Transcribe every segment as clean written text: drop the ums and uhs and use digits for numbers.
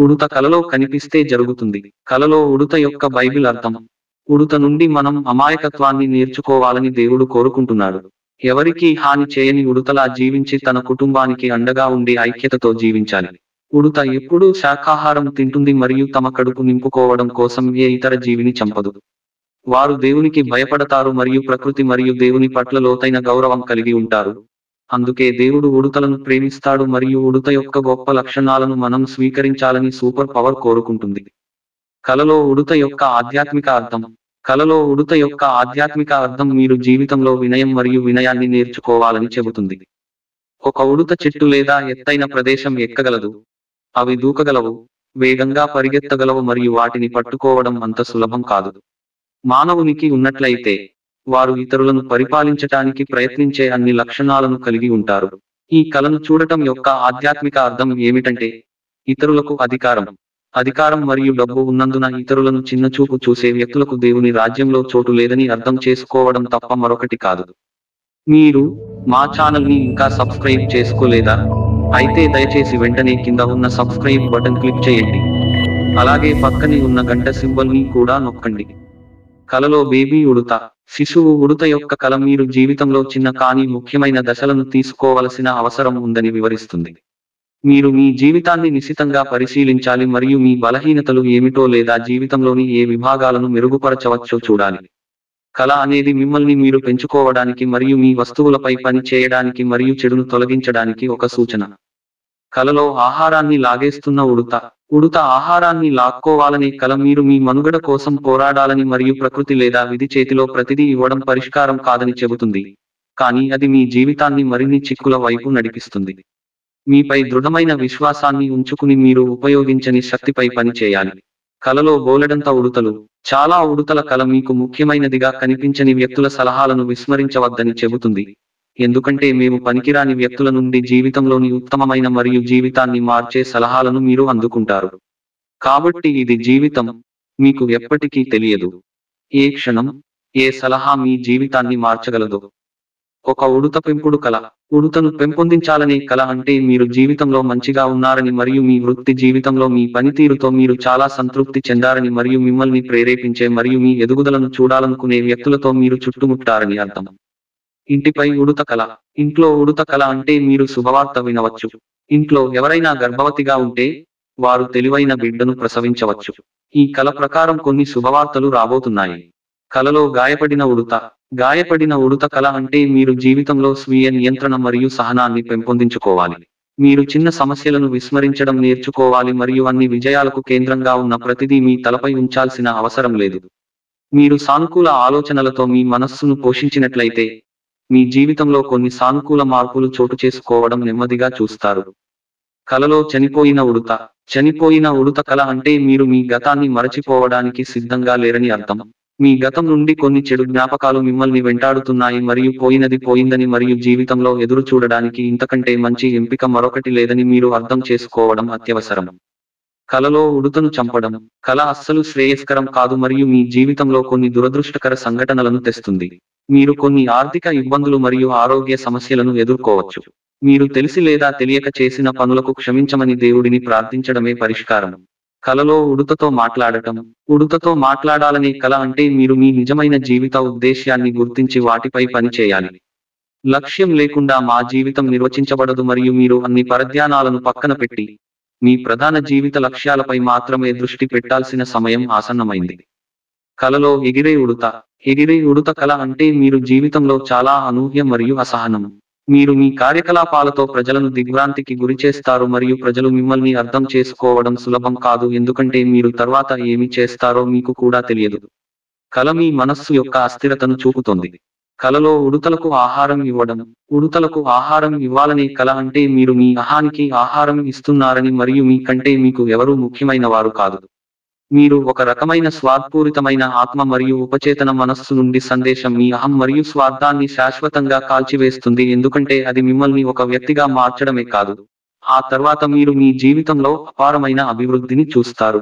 ఉడుత కలలో కనిపిస్తే జరుగుతుంది. కలలో ఉడుత యొక్క బైబిల్ అర్థం. ఉడుత నుండి మనం అమాయకత్వాన్ని నేర్చుకోవాలని దేవుడు కోరుకుంటున్నాడు. ఎవరికీ హాని చేయని ఉడుతలా జీవించి తన కుటుంబానికి అండగా ఉండి ఐక్యతతో జీవించాలి. ఉడుత ఎప్పుడూ శాకాహారం తింటుంది మరియు తమ కడుపు నింపుకోవడం కోసం ఏ ఇతర జీవిని చంపదు. వారు దేవునికి భయపడతారు మరియు ప్రకృతి మరియు దేవుని పట్ల లోతైన గౌరవం కలిగి ఉంటారు. అందుకే దేవుడు ఉడుతలను ప్రేమిస్తాడు మరియు ఉడుత యొక్క గొప్ప లక్షణాలను మనం స్వీకరించాలని సూపర్ పవర్ కోరుకుంటుంది. కలలో ఉడుత యొక్క ఆధ్యాత్మిక అర్థం. కలలో ఉడుత యొక్క ఆధ్యాత్మిక అర్థం మీరు జీవితంలో వినయం మరియు వినయాన్ని నేర్చుకోవాలని చెబుతుంది. ఒక ఉడుత చెట్టు లేదా ఎత్తైన ప్రదేశం ఎక్కగలదు. అవి దూకగలవు, వేగంగా పరిగెత్తగలవు మరియు వాటిని పట్టుకోవడం అంత సులభం కాదు. మానవునికి ఉన్నట్లయితే వారు ఇతరులను పరిపాలించటానికి ప్రయత్నించే అన్ని లక్షణాలను కలిగి ఉంటారు. ఈ కలను చూడటం యొక్క ఆధ్యాత్మిక అర్థం ఏమిటంటే ఇతరులకు అధికారం మరియు డబ్బు ఉన్నందున ఇతరులను చిన్నచూపు చూసే వ్యక్తులకు దేవుని రాజ్యంలో చోటు లేదని అర్థం చేసుకోవడం తప్ప మరొకటి కాదు. మీరు మా ఛానల్ని ఇంకా సబ్స్క్రైబ్ చేసుకోలేదా? అయితే దయచేసి వెంటనే కింద ఉన్న సబ్స్క్రైబ్ బటన్ క్లిక్ చేయండి. అలాగే పక్కనే ఉన్న గంట సింబల్ని కూడా నొక్కండి. కలలో బేబీ ఉడుత. శిశువు ఉడుత యొక్క కల మీరు జీవితంలో చిన్న కానీ ముఖ్యమైన దశలను తీసుకోవలసిన అవసరం ఉందని వివరిస్తుంది. మీరు మీ జీవితాన్ని నిశితంగా పరిశీలించాలి మరియు మీ బలహీనతలు ఏమిటో లేదా జీవితంలోని ఏ విభాగాలను మెరుగుపరచవచ్చో చూడాలి. కల అనేది మిమ్మల్ని మీరు పెంచుకోవడానికి మరియు మీ వస్తువులపై పని చేయడానికి మరియు చెడును తొలగించడానికి ఒక సూచన. కలలో ఆహారాన్ని లాగేస్తున్న ఉడుత. ఉడుత ఆహారాన్ని లాక్కోవాలనే కల మీరు మీ మనుగడ కోసం పోరాడాలని మరియు ప్రకృతి లేదా విధి చేతిలో ప్రతిదీ ఇవ్వడం పరిష్కారం కాదని చెబుతుంది. కానీ అది మీ జీవితాన్ని మరిన్ని చిక్కుల వైపు నడిపిస్తుంది. మీపై దృఢమైన విశ్వాసాన్ని ఉంచుకుని మీరు ఉపయోగించని శక్తిపై పని చేయాలి. కలలో బోలెడంత ఉడుతలు. చాలా ఉడుతల కల మీకు ముఖ్యమైనదిగా కనిపించని వ్యక్తుల సలహాలను విస్మరించవద్దని చెబుతుంది. ఎందుకంటే మేము పనికిరాని వ్యక్తుల నుండి జీవితంలోని ఉత్తమమైన మరియు జీవితాన్ని మార్చే సలహాలను మీరు అందుకుంటారు. కాబట్టి ఇది జీవితం. మీకు ఎప్పటికీ తెలియదు ఏ క్షణం ఏ సలహా మీ జీవితాన్ని మార్చగలదో. ఒక ఉడుత పెంపుడు కల. ఉడుతను పెంపొందించాలనే కల అంటే మీరు జీవితంలో మంచిగా ఉన్నారని మరియు మీ వృత్తి జీవితంలో మీ పనితీరుతో మీరు చాలా సంతృప్తి చెందారని మరియు మిమ్మల్ని ప్రేరేపించే మరియు మీ ఎదుగుదలను చూడాలనుకునే వ్యక్తులతో మీరు చుట్టుముట్టారని అర్థం. ఇంటిపై ఉడుత కల. ఇంట్లో ఉడుత కల అంటే మీరు శుభవార్త వినవచ్చు. ఇంట్లో ఎవరైనా గర్భవతిగా ఉంటే వారు తెలివైన బిడ్డను ప్రసవించవచ్చు. ఈ కల ప్రకారం కొన్ని శుభవార్తలు రాబోతున్నాయి. కలలో గాయపడిన ఉడుత. గాయపడిన ఉడుత కల అంటే మీరు జీవితంలో స్వీయ నియంత్రణ మరియు సహనాన్ని పెంపొందించుకోవాలి. మీరు చిన్న సమస్యలను విస్మరించడం నేర్చుకోవాలి మరియు అన్ని విజయాలకు కేంద్రంగా ఉన్న ప్రతిదీ మీ తలపై ఉంచాల్సిన అవసరం లేదు. మీరు సానుకూల ఆలోచనలతో మీ మనస్సును పోషించినట్లయితే మీ జీవితంలో కొన్ని సానుకూల మార్పులు చోటు చేసుకోవడం నెమ్మదిగా చూస్తారు. కలలో చనిపోయిన ఉడుత. చనిపోయిన ఉడుత కల అంటే మీరు మీ గతాన్ని మరచిపోవడానికి సిద్ధంగా లేరని అర్థం. మీ గతం నుండి కొన్ని చెడు జ్ఞాపకాలు మిమ్మల్ని వెంటాడుతున్నాయి మరియు పోయినది పోయిందని మరియు జీవితంలో ఎదురు చూడడానికి ఇంతకంటే మంచి ఎంపిక మరొకటి లేదని మీరు అర్థం చేసుకోవడం అత్యవసరం. కలలో ఉడుతను చంపడం. కల అస్సలు శ్రేయస్కరం కాదు మరియు మీ జీవితంలో కొన్ని దురదృష్టకర సంఘటనలను తెస్తుంది. మీరు కొన్ని ఆర్థిక ఇబ్బందులు మరియు ఆరోగ్య సమస్యలను ఎదుర్కోవచ్చు. మీరు తెలిసి లేదా తెలియక చేసిన పనులకు క్షమించమని దేవుడిని ప్రార్థించడమే పరిష్కారం. కలలో ఉడుతతో మాట్లాడటం. ఉడుతతో మాట్లాడాలనే కల అంటే మీరు మీ నిజమైన జీవిత ఉద్దేశ్యాన్ని గుర్తించి వాటిపై పని చేయాలి. లక్ష్యం లేకుండా మా జీవితం నిర్వచించబడదు మరియు మీరు అన్ని పరధ్యానాలను పక్కన పెట్టి మీ ప్రధాన జీవిత లక్ష్యాలపై మాత్రమే దృష్టి పెట్టాల్సిన సమయం ఆసన్నమైంది. కలలో ఎగిరే ఉడుత. ఎగిరే ఉడుత కల అంటే మీరు జీవితంలో చాలా అనూహ్య మరియు అసహనం. మీరు మీ కార్యకలాపాలతో ప్రజలను దిగ్భ్రాంతికి గురిచేస్తారు మరియు ప్రజలు మిమ్మల్ని అర్థం చేసుకోవడం సులభం కాదు ఎందుకంటే మీరు తర్వాత ఏమి చేస్తారో మీకు కూడా తెలియదు. కల మీ మనస్సు యొక్క అస్థిరతను చూపుతోంది. కలలో ఉడుతలకు ఆహారం ఇవ్వడం. ఉడుతలకు ఆహారం ఇవ్వాలనే కల అంటే మీరు మీ అహానికి ఆహారం ఇస్తున్నారని మరియు మీ కంటే మీకు ఎవరూ ముఖ్యమైన వారు కాదు. మీరు ఒక రకమైన స్వార్థపూరితమైన ఆత్మ మరియు ఉపచేతన మనస్సు నుండి సందేశం మీ అహం మరియు స్వార్థాన్ని శాశ్వతంగా కాల్చివేస్తుంది ఎందుకంటే అది మిమ్మల్ని ఒక వ్యక్తిగా మార్చడమే కాదు, ఆ తర్వాత మీరు మీ జీవితంలో అపారమైన అభివృద్ధిని చూస్తారు.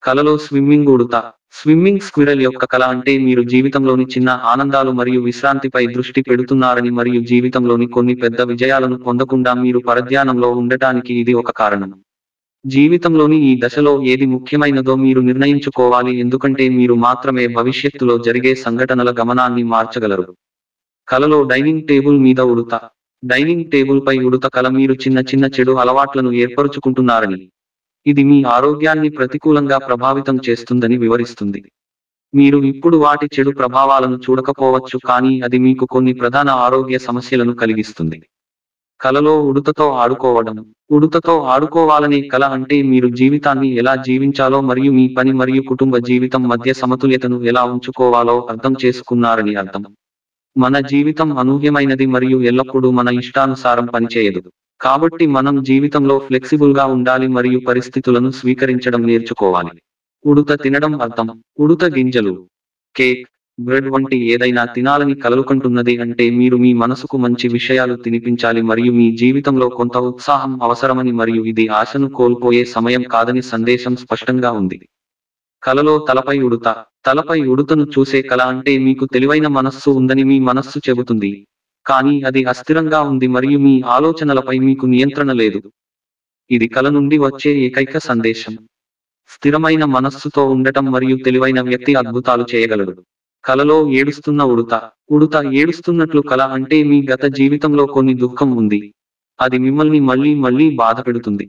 కలలో స్విమ్మింగ్ ఉడుత. స్విమ్మింగ్ స్క్విరల్ యొక్క కల అంటే మీరు జీవితంలోని చిన్న ఆనందాలు మరియు విశ్రాంతిపై దృష్టి పెడుతున్నారని మరియు జీవితంలోని కొన్ని పెద్ద విజయాలను పొందకుండా మీరు పరధ్యానంలో ఉండటానికి ఇది ఒక కారణం. జీవితంలోని ఈ దశలో ఏది ముఖ్యమైనదో మీరు నిర్ణయించుకోవాలి, ఎందుకంటే మీరు మాత్రమే భవిష్యత్తులో జరిగే సంఘటనల గమనాన్ని మార్చగలరు. కలలో డైనింగ్ టేబుల్ మీద ఉడుత. డైనింగ్ టేబుల్ పై ఉడుత కల మీరు చిన్న చిన్న చెడు అలవాట్లను ఏర్పరుచుకుంటున్నారని, ఇది మీ ఆరోగ్యాన్ని ప్రతికూలంగా ప్రభావితం చేస్తుందని వివరిస్తుంది. మీరు ఇప్పుడు వాటి చెడు ప్రభావాలను చూడకపోవచ్చు, కానీ అది మీకు కొన్ని ప్రధాన ఆరోగ్య సమస్యలను కలిగిస్తుంది. కలలో ఉడుతతో ఆడుకోవడం. ఉడుతతో ఆడుకోవాలనే కల అంటే మీరు జీవితాన్ని ఎలా జీవించాలో మరియు మీ పని మరియు కుటుంబ జీవితం మధ్య సమతుల్యతను ఎలా ఉంచుకోవాలో అర్థం చేసుకున్నారని అర్థం. మన జీవితం అనూహ్యమైనది మరియు ఎల్లప్పుడూ మన ఇష్టానుసారం పనిచేయదు. కాబట్టి మనం జీవితంలో ఫ్లెక్సిబుల్గా ఉండాలి మరియు పరిస్థితులను స్వీకరించడం నేర్చుకోవాలి. ఉడుత తినడం అర్థం. ఉడుత గింజలు, కేక్, బ్రెడ్ వంటి ఏదైనా తినాలని కలలుకంటున్నది అంటే మీరు మీ మనసుకు మంచి విషయాలు తినిపించాలి మరియు మీ జీవితంలో కొంత ఉత్సాహం అవసరమని మరియు ఇది ఆశను కోల్పోయే సమయం కాదని సందేశం స్పష్టంగా ఉంది. కలలో తలపై ఉడుత. తలపై ఉడుతను చూసే కల అంటే మీకు తెలివైన మనస్సు ఉందని మీ మనస్సు చెబుతుంది, కానీ అది అస్థిరంగా ఉంది మరియు మీ ఆలోచనలపై మీకు నియంత్రణ లేదు. ఇది కల నుండి వచ్చే ఏకైక సందేశం. స్థిరమైన మనస్సుతో ఉండటం మరియు తెలివైన వ్యక్తి అద్భుతాలు చేయగలడు. కలలో ఏడుస్తున్న ఉడుత. ఉడుత ఏడుస్తున్నట్లు కల అంటే మీ గత జీవితంలో కొన్ని దుఃఖం ఉంది, అది మిమ్మల్ని మళ్ళీ మళ్ళీ బాధపెడుతుంది.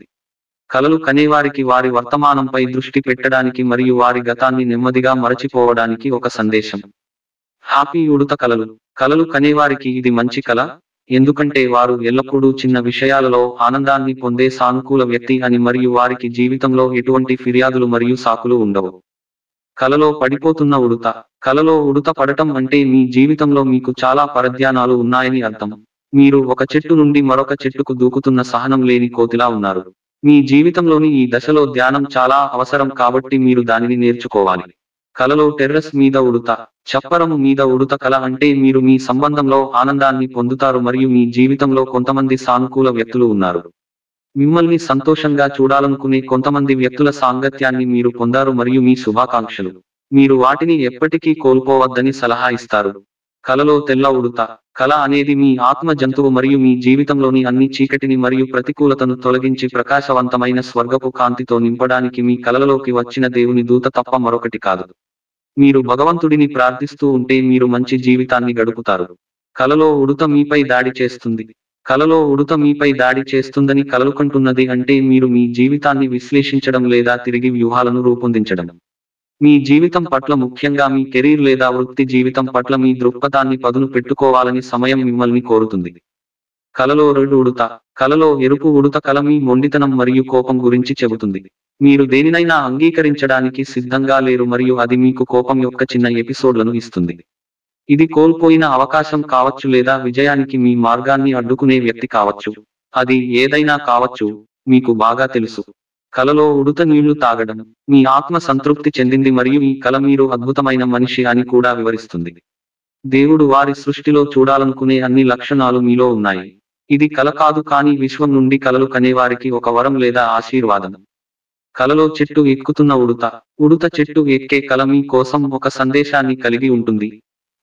కలలు కనేవారికి వారి వర్తమానంపై దృష్టి పెట్టడానికి మరియు వారి గతాన్ని నెమ్మదిగా మరచిపోవడానికి ఒక సందేశం. హ్యాపీ ఉడుత కలలు. కలలు కనేవారికి ఇది మంచి కల, ఎందుకంటే వారు ఎల్లప్పుడూ చిన్న విషయాలలో ఆనందాన్ని పొందే సానుకూల వ్యక్తి అని మరియు వారికి జీవితంలో ఎటువంటి ఫిర్యాదులు మరియు సాకులు ఉండవు. కలలో పడిపోతున్న ఉడుత. కలలో ఉడుత పడటం అంటే మీ జీవితంలో మీకు చాలా పరధ్యానాలు ఉన్నాయని అర్థం. మీరు ఒక చెట్టు నుండి మరొక చెట్టుకు దూకుతున్న సహనం లేని కోతిలా ఉన్నారు. మీ జీవితంలోని ఈ దశలో ధ్యానం చాలా అవసరం, కాబట్టి మీరు దానిని నేర్చుకోవాలి. కలలో టెర్రస్ మీద ఉడుత. చప్పరము మీద ఉడుత కల అంటే మీరు మీ సంబంధంలో ఆనందాన్ని పొందుతారు మరియు మీ జీవితంలో కొంతమంది సానుకూల వ్యక్తులు ఉన్నారు. మిమ్మల్ని సంతోషంగా చూడాలనుకునే కొంతమంది వ్యక్తుల సాంగత్యాన్ని మీరు పొందారు మరియు మీ శుభాకాంక్షలు. మీరు వాటిని ఎప్పటికీ కోల్పోవద్దని సలహా ఇస్తారు. కలలో తెల్ల ఉడుత. కల అనేది మీ ఆత్మ జంతువు మరియు మీ జీవితంలోని అన్ని చీకటిని మరియు ప్రతికూలతను తొలగించి ప్రకాశవంతమైన స్వర్గపు కాంతితో నింపడానికి మీ కలలలోకి వచ్చిన దేవుని దూత తప్ప మరొకటి కాదు. మీరు భగవంతుడిని ప్రార్థిస్తూ ఉంటే మీరు మంచి జీవితాన్ని గడుపుతారు. కలలో ఉడుత మీపై దాడి చేస్తుంది. కలలో ఉడుత మీపై దాడి చేస్తుందని కలలుకంటున్నది అంటే మీరు మీ జీవితాన్ని విశ్లేషించడం లేదా తిరిగి వ్యూహాలను రూపొందించడం. మీ జీవితం పట్ల, ముఖ్యంగా మీ కెరీర్ లేదా వృత్తి జీవితం పట్ల మీ దృక్పథాన్ని పదును పెట్టుకోవాలని సమయం మిమ్మల్ని కోరుతుంది. కలలో రెడ్ ఉడుత. కలలో ఎరుపు ఉడుత కల మీ మొండితనం మరియు కోపం గురించి చెబుతుంది. మీరు దేనినైనా అంగీకరించడానికి సిద్ధంగా లేరు మరియు అది మీకు కోపం యొక్క చిన్న ఎపిసోడ్లను ఇస్తుంది. ఇది కోల్పోయిన అవకాశం కావచ్చు లేదా విజయానికి మీ మార్గాన్ని అడ్డుకునే వ్యక్తి కావచ్చు. అది ఏదైనా కావచ్చు, మీకు బాగా తెలుసు. కలలో ఉడుత నీళ్లు తాగడం. మీ ఆత్మ సంతృప్తి చెందింది మరియు ఈ కల మీరు అద్భుతమైన మనిషి అని కూడా వివరిస్తుంది. దేవుడు వారి సృష్టిలో చూడాలనుకునే అన్ని లక్షణాలు మీలో ఉన్నాయి. ఇది కల కాదు, కానీ విశ్వం నుండి కలలు కనేవారికి ఒక వరం లేదా ఆశీర్వాదం. కలలో చెట్టు ఎక్కుతున్న ఉడుత. ఉడుత చెట్టు ఎక్కే కల మీ కోసం ఒక సందేశాన్ని కలిగి ఉంటుంది.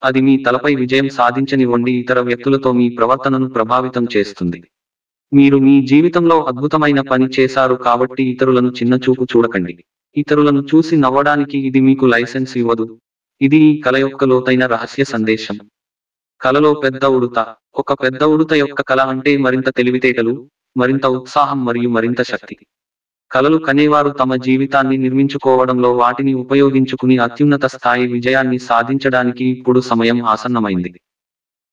అది మీ తలపై విజయం సాధించనివ్వండి, ఇతర వ్యక్తులతో మీ ప్రవర్తనను ప్రభావితం చేస్తుంది. మీరు మీ జీవితంలో అద్భుతమైన పని చేశారు కాబట్టి ఇతరులను చిన్నచూపు చూడకండి. ఇతరులను చూసి నవ్వడానికి ఇది మీకు లైసెన్స్ ఇవ్వదు. ఇది ఈ కల యొక్క లోతైన రహస్య సందేశం. కలలో పెద్ద ఉడుత. ఒక పెద్ద ఉడుత యొక్క కల అంటే మరింత తెలివితేటలు, మరింత ఉత్సాహం మరియు మరింత శక్తి. కలలు కనేవారు తమ జీవితాన్ని నిర్మించుకోవడంలో వాటిని ఉపయోగించుకుని అత్యున్నత స్థాయి విజయాన్ని సాధించడానికి ఇప్పుడు సమయం ఆసన్నమైంది.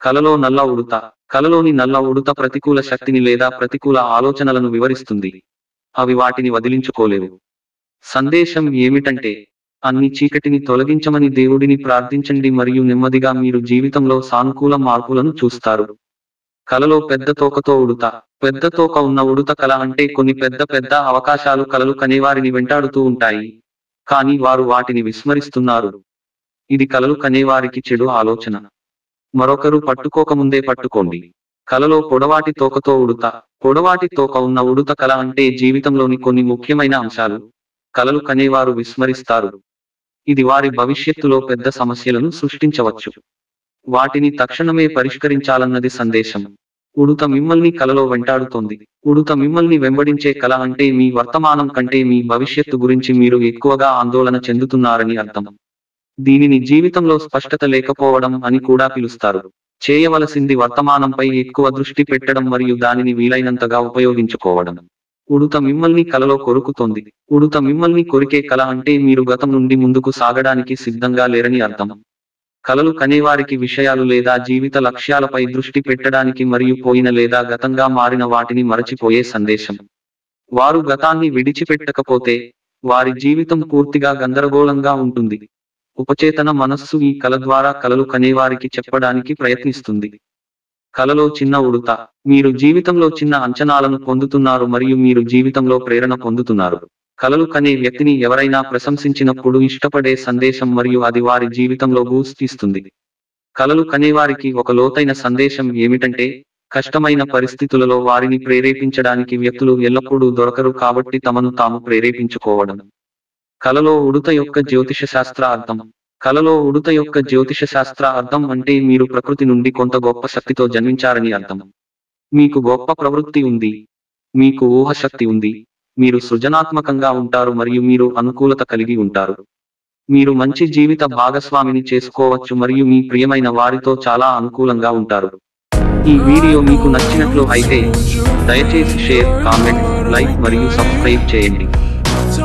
కలలో నల్ల ఉడుత. కలలోని నల్ల ఉడుత ప్రతికూల శక్తిని లేదా ప్రతికూల ఆలోచనలను వివరిస్తుంది. అవి వాటిని వదిలించుకోలేవు. సందేశం ఏమిటంటే, అన్ని చీకటిని తొలగించమని దేవుడిని ప్రార్థించండి మరియు నెమ్మదిగా మీరు జీవితంలో సానుకూల మార్పులను చూస్తారు. కలలో పెద్ద తోకతో ఉడుత. పెద్ద తోక ఉన్న ఉడుత కల అంటే కొన్ని పెద్ద పెద్ద అవకాశాలు కలలు కనేవారిని వెంటాడుతూ ఉంటాయి, కానీ వారు వాటిని విస్మరిస్తున్నారు. ఇది కలలు కనేవారికి చెడు ఆలోచన. మరొకరు పట్టుకోకముందే పట్టుకోండి. కలలో పొడవాటి తోకతో ఉడుత. పొడవాటి తోక ఉన్న ఉడుత కల అంటే జీవితంలోని కొన్ని ముఖ్యమైన అంశాలు కలలు కనేవారు విస్మరిస్తారు. ఇది వారి భవిష్యత్తులో పెద్ద సమస్యలను సృష్టించవచ్చు. వాటిని తక్షణమే పరిష్కరించాలన్నది సందేశం. ఉడుత మిమ్మల్ని కలలో వెంటాడుతోంది. ఉడుత మిమ్మల్ని వెంబడించే కల అంటే మీ వర్తమానం కంటే మీ భవిష్యత్తు గురించి మీరు ఎక్కువగా ఆందోళన చెందుతున్నారని అర్థం. దీనిని జీవితంలో స్పష్టత లేకపోవడం అని కూడా పిలుస్తారు. చేయవలసింది వర్తమానంపై ఎక్కువ దృష్టి పెట్టడం మరియు దానిని వీలైనంతగా ఉపయోగించుకోవడం. ఉడుత మిమ్మల్ని కలలో కొరుకుతోంది. ఉడుత మిమ్మల్ని కొరికే కల అంటే మీరు గతం నుండి ముందుకు సాగడానికి సిద్ధంగా లేరని అర్థం. కలలు కనేవారికి విషయాలు లేదా జీవిత లక్ష్యాలపై దృష్టి పెట్టడానికి మరియు పోయిన లేదా గతంగా మారిన వాటిని మరచిపోయే సందేశం. వారు గతాన్ని విడిచిపెట్టకపోతే వారి జీవితం పూర్తిగా గందరగోళంగా ఉంటుంది. ఉపచేతన మనస్సు ఈ కల ద్వారా కలలు కనేవారికి చెప్పడానికి ప్రయత్నిస్తుంది. కలలో చిన్న ఉడుత. మీరు జీవితంలో చిన్న అంచనాలను పొందుతున్నారు మరియు మీరు జీవితంలో ప్రేరణ పొందుతున్నారు. కలలు కనే వ్యక్తిని ఎవరైనా ప్రశంసించినప్పుడు ఇష్టపడే సందేశం మరియు అది వారి జీవితంలో బూస్ట్ ఇస్తుంది. కలలు కనేవారికి ఒక లోతైన సందేశం ఏమిటంటే, కష్టమైన పరిస్థితులలో వారిని ప్రేరేపించడానికి వ్యక్తులు ఎల్లప్పుడూ దొరకరు కాబట్టి తమను తాము ప్రేరేపించుకోవడం. కలలో ఉడుత యొక్క జ్యోతిషశాస్త్ర అర్థం. కలలో ఉడుత యొక్క జ్యోతిషశాస్త్ర అర్థం అంటే మీరు ప్రకృతి నుండి కొంత గొప్ప శక్తితో జన్మించారని అర్థం. మీకు గొప్ప ప్రవృత్తి ఉంది. మీకు ఊహశక్తి ఉంది. మీరు సృజనాత్మకంగా ఉంటారు మరియు మీరు అనుకూలత కలిగి ఉంటారు. మీరు మంచి జీవిత భాగస్వామిని చేసుకోవచ్చు మరియు మీ ప్రియమైన వారితో చాలా అనుకూలంగా ఉంటారు. ఈ వీడియో మీకు నచ్చినట్లు అయితే దయచేసి షేర్, కామెంట్, లైక్ మరియు సబ్స్క్రైబ్ చేయండి.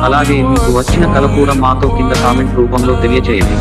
అలాగే మీకు వచ్చిన కల కూడా మాతో కింద కామెంట్ రూపంలో తెలియచేయండి.